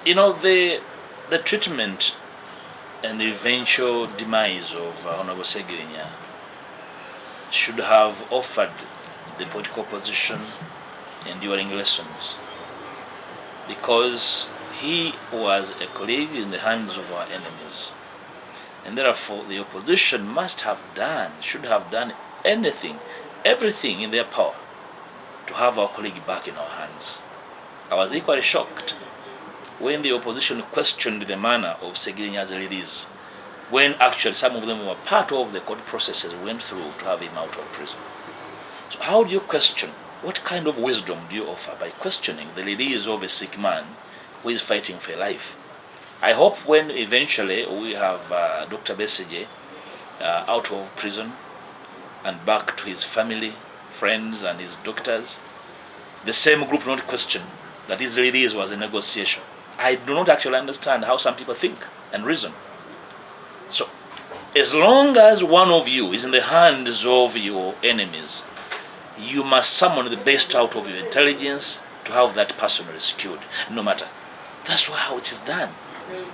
You know, the treatment and the eventual demise of Honorable Segirinya should have offered the political opposition enduring lessons, because he was a colleague in the hands of our enemies, and therefore the opposition should have done everything in their power to have our colleague back in our hands. I was equally shocked when the opposition questioned the manner of Segirinya's release, when actually some of them were part of the court processes we went through to have him out of prison. So how do you question? What kind of wisdom do you offer by questioning the release of a sick man who is fighting for life? I hope when eventually we have Dr. Besigye out of prison and back to his family, friends and his doctors, the same group not question that his release was a negotiation. I do not actually understand how some people think and reason. So, as long as one of you is in the hands of your enemies, you must summon the best out of your intelligence to have that person rescued, no matter. That's how it is done.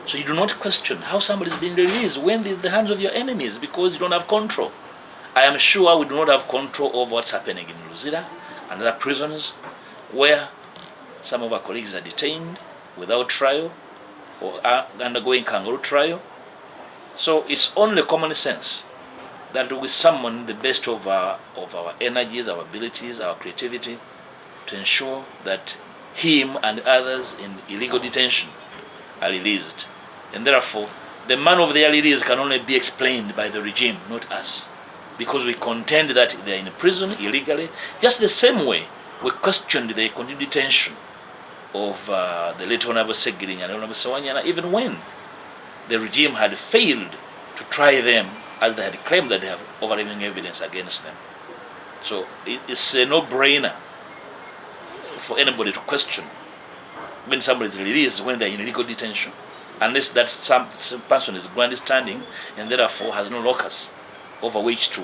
So you do not question how somebody is being released when it's in the hands of your enemies, because you don't have control. I am sure we do not have control over what's happening in Luzira and other prisons where some of our colleagues are detained without trial or are undergoing kangaroo trial. So it's only common sense that we summon the best of our energies, our abilities, our creativity to ensure that him and others in illegal detention are released. And therefore, the manner of their release can only be explained by the regime, not us, because we contend that they are in prison illegally, just the same way we questioned the continued detention of the late Honorable Segirinya and Honorable Sewanyana, even when the regime had failed to try them, as they had claimed that they have overwhelming evidence against them. So it's a no-brainer for anybody to question when somebody is released when they are in illegal detention, unless that some person is grandstanding and therefore has no locus over which to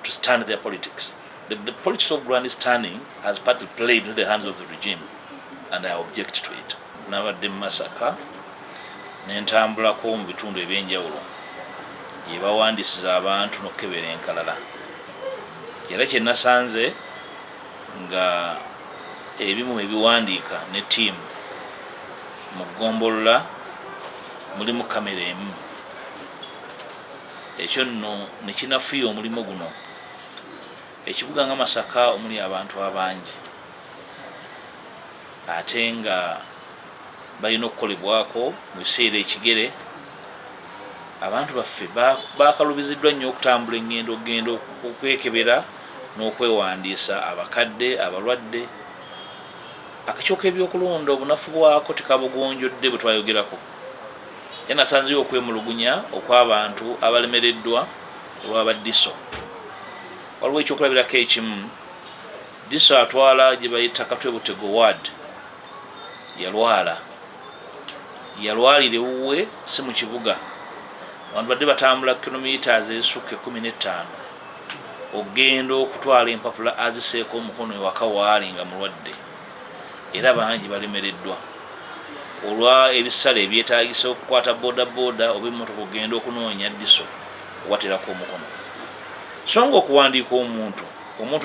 stand their politics. The politics of grandstanding has partly played into the hands of the regime, and I object to it. Nabadde Masaka nentambulako mu bitundu ebyenjawulo ye bawandiisiza abantu n'okukebera enkalala. Era kye nasanze nga ebimu ebiwandiika ne ttiimu mu ggombolola mulimu kamera emu. Ekyo nno ne kinafuya omulimu guno. Ekibuga nga Masaka omuli abantu abangi, ate nga balina okukolebwako mu biseera ekigere. Abantu baffe bakalubiziddwa nnyo okutambula engendo okwekebera n'okwewandiisa, abakadde, abalwadde. Akakiiko k'ebyokulonda obunafu bwako tekabugonjodde bwe twayogerako. Era nasanzeyo okwemulugunya okw'abantu abalemereddwa olw'abaddiso. Waliwo ekyokulabirako ekimu. Diso atwala gye bayita Katwebutego ward yalwalira ewuwe si mu kibuga. Abantu badde batambula kilometers ezisukka 15 ogenda okutwala empapula aziseeko omukono ewaka waali nga mulwadde, era bangi balemereddwa olwa ebisale ebyetaagisa okukwata bodaboda oba emmotoka ogenda okunoonya Diso waterako omukono. So nga okuwandiika omuntu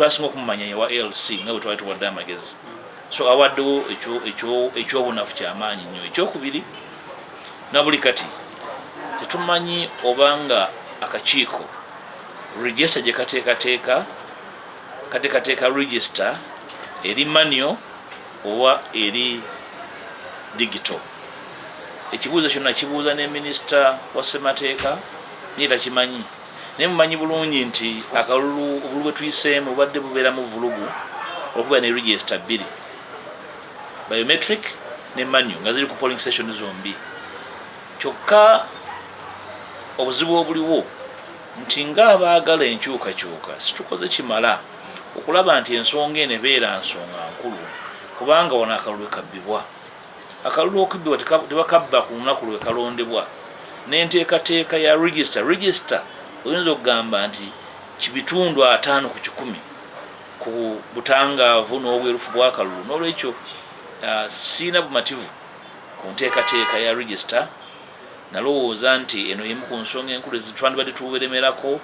asinga okumumanya yewa LC nga bwe twali tuwadde amagezi. So awaddewo ekyobunafu kyamaanyi nnyo. Ekyokubiri, na buli kati tetumanyi obanga akakiiko register gye kateekateeka register eri manual oba eri digital. Ekibuuzo kyonna kibuuza ne minisita wa ssemateeka naye takimanyi. Naye mumanyi bulungi nti akalulu obulu bwe tuyiseemu bubadde bubeeramu vulugu okuba ne register 2, biometric ne manual, nga ziri ku polling station zombi. Kyokka obuzibu obuliwo nti ng'abaagala enkyukakyuka situkoze kimala okulaba nti ensonga eno ebeera nsonga nkulu, kubanga wano akalulu kabbibwa. Akalulu okubbibwa tebakabba ku lunaku lwe kalondebwa. N'enteekateeka ya register oyinza okugamba nti kibitundu 5 ku 100 ku butangaavu n'obwerufu bw'akalulu. N'olwekyo siina bumativu ku nteekateeka ya register nalowooza nti eno yemu ku nsonga enkulu ezitwandibadde tuweremerako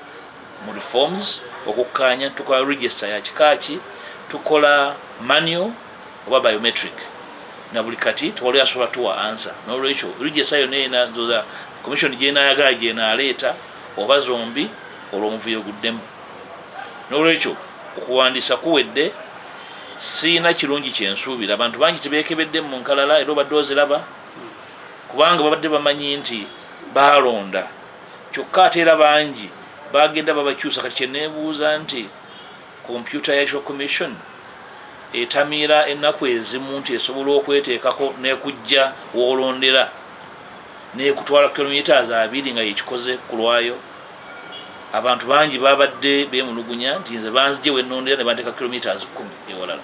mu reforms okukkaanya tukola register ya kikaaki tukola manual oba biometric na buli kati tewali asobola tuwa ansa n'olwekyo register yonna enazoza commission gyenayagala gyenaaleeta oba zombi olw'omuvuyo guddemu n'olwekyo okuwandiisa kuwedde siina kirungi kyensuubira abantu bangi tebeekebedde mu nkalala era obadde oziraba kubanga babadde bamanyi nti baalonda kyokka ate era bangi bagenda babakyusa kati kyeneebuuza nti computer electoral commission etamiira ennaku ezimu nti esobola okweteekako nekujja woolondera nekutwala kilometers 2 nga yekikoze ku lwayo abantu bangi babadde bemulugunya nti nze banzije wenondera ne banteeka kilometers 10 ewalala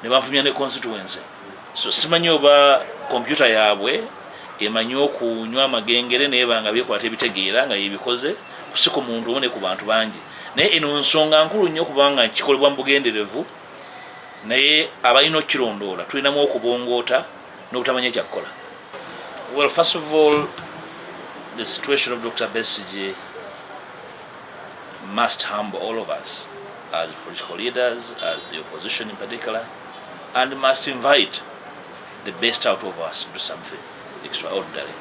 ne banfumya ne constituency so simanyi oba computer yaabwe emanyi okunywa amagengere naye banga byekwata ebitegeera nga yebikoze kusiko muntu one ku bantu bangi naye eno nsonga nkulu nnyo kubanga kikolebwa mu bugenderevu naye abalina okukirondoola tulinamu okubongoota n'obutamanya ekyakukola. Well, first of all, the situation of Dr. Besigye must humble all of us as political leaders, as the opposition in particular, and must invite the best out of us to do something extraordinary.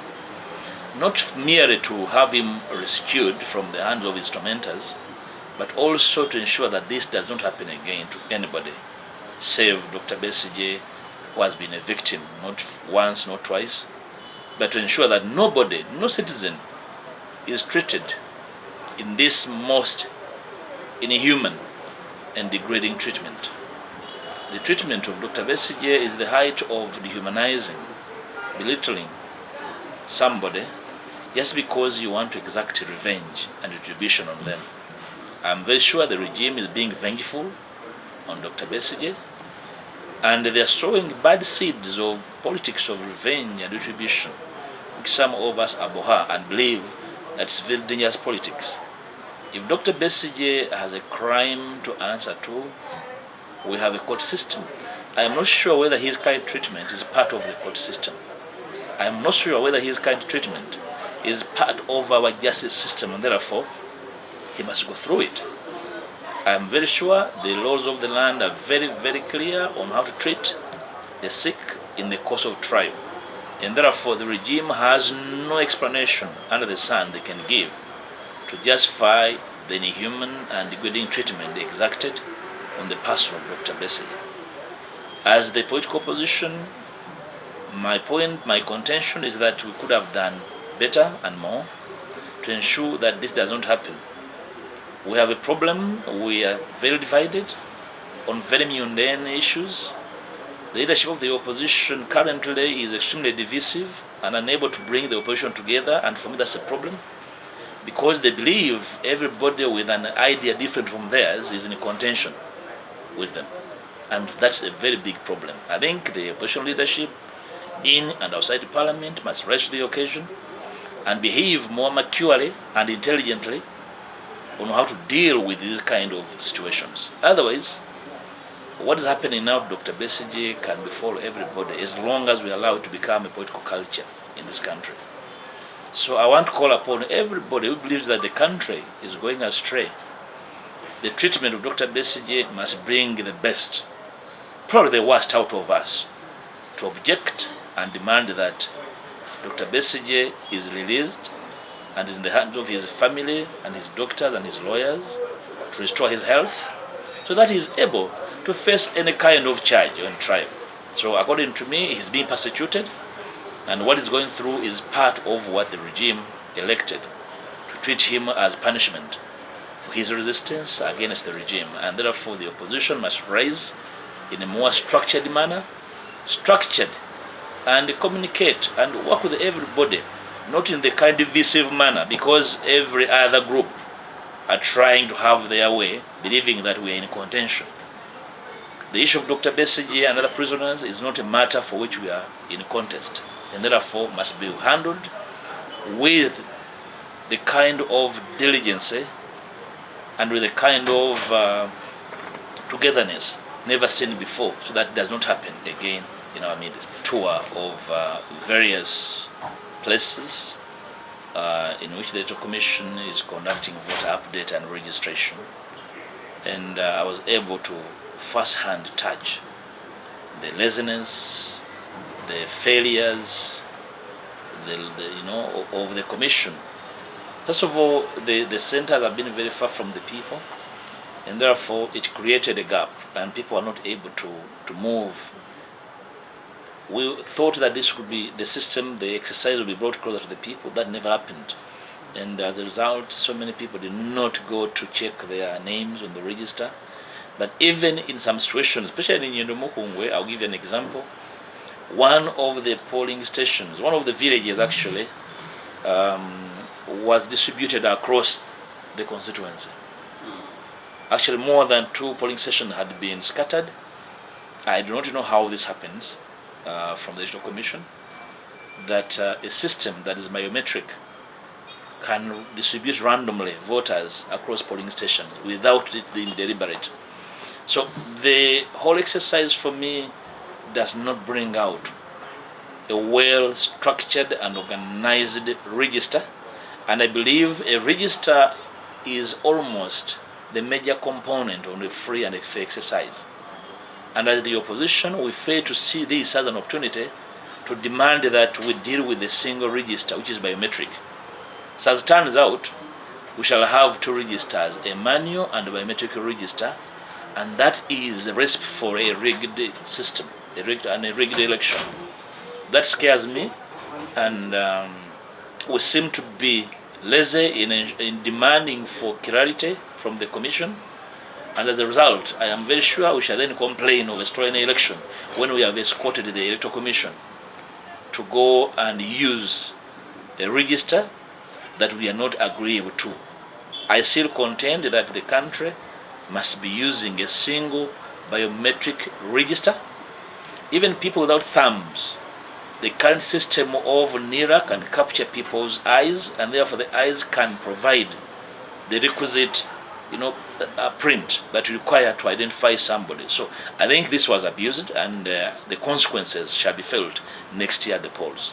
Not merely to have him rescued from the hands of his tormentors, but also to ensure that this does not happen again to anybody, save Dr. Besigye, who has been a victim, not once, not twice, but to ensure that nobody, no citizen, is treated in this most inhuman and degrading treatment. The treatment of Dr. Besigye is the height of dehumanizing, belittling somebody just because you want to exact revenge and retribution on them. I'm very sure the regime is being vengeful on Dr. Besigye, and they are sowing bad seeds of politics of revenge and retribution, which some of us abhor and believe that it's very dangerous politics. If Dr. Besigye has a crime to answer to, we have a court system. I am not sure whether his kind treatment is part of the court system. I am not sure whether his kind treatment is part of our justice system, and therefore he must go through it. I am very sure the laws of the land are very, very clear on how to treat the sick in the course of trial. And therefore the regime has no explanation under the sun they can give to justify the inhuman and degrading treatment exacted on the person of Dr. Besigye. As the political opposition, my contention is that we could have done better and more to ensure that this does not happen. We have a problem. We are very divided on very mundane issues. The leadership of the opposition currently is extremely divisive and unable to bring the opposition together, and for me that's a problem, because they believe everybody with an idea different from theirs is in contention with them, and that's a very big problem. I think the opposition leadership in and outside the parliament must rise to the occasion and behave more maturely and intelligently on how to deal with these kind of situations. Otherwise, what is happening now to Dr. Besigye can befall everybody as long as we allow it to become a political culture in this country. So I want to call upon everybody who believes that the country is going astray. The treatment of Dr. Besigye must bring the best, probably the worst out of us, to object and demand that Dr. Besigye is released and is in the hands of his family and his doctors and his lawyers to restore his health so that he is able to face any kind of charge on trial. So according to me, he's being persecuted, and what he's going through is part of what the regime elected to treat him as punishment for his resistance against the regime. And therefore the opposition must rise in a more structured manner, and communicate and work with everybody, not in the kind of divisive manner, because every other group are trying to have their way, believing that we are in contention. The issue of Dr. Besigye and other prisoners is not a matter for which we are in contest, and therefore must be handled with the kind of diligence and with the kind of togetherness never seen before, so that it does not happen again in our midst. Tour of various places in which the Electoral Commission is conducting voter update and registration, and I was able to first-hand touch the laziness, the failures, of the commission. First of all, the centers have been very far from the people, and therefore it created a gap, and people are not able to move. We thought that this would be the system, the exercise would be brought closer to the people. That never happened. And as a result, so many people did not go to check their names on the register. But even in some situations, especially in Yendomokungwe, I'll give you an example. One of the polling stations, one of the villages actually, was distributed across the constituency. Actually, more than 2 polling stations had been scattered. I do not know how this happens from the Electoral Commission, that a system that is biometric can distribute randomly voters across polling stations without it being deliberate. So the whole exercise for me does not bring out a well-structured and organized register, and I believe a register is almost the major component on the free and fair exercise. And as the opposition, we fail to see this as an opportunity to demand that we deal with a single register, which is biometric. So as it turns out, we shall have 2 registers, a manual and a biometric register, and that is a recipe for a rigged system, a rigged election. That scares me, and we seem to be lazy in demanding for clarity from the Commission, and as a result, I am very sure we shall then complain of a stolen election when we have escorted the Electoral Commission to go and use a register that we are not agreeable to. I still contend that the country must be using a single biometric register. Even people without thumbs, the current system of NIRA can capture people's eyes, and therefore the eyes can provide the requisite print that required to identify somebody. So I think this was abused, and the consequences shall be felt next year at the polls.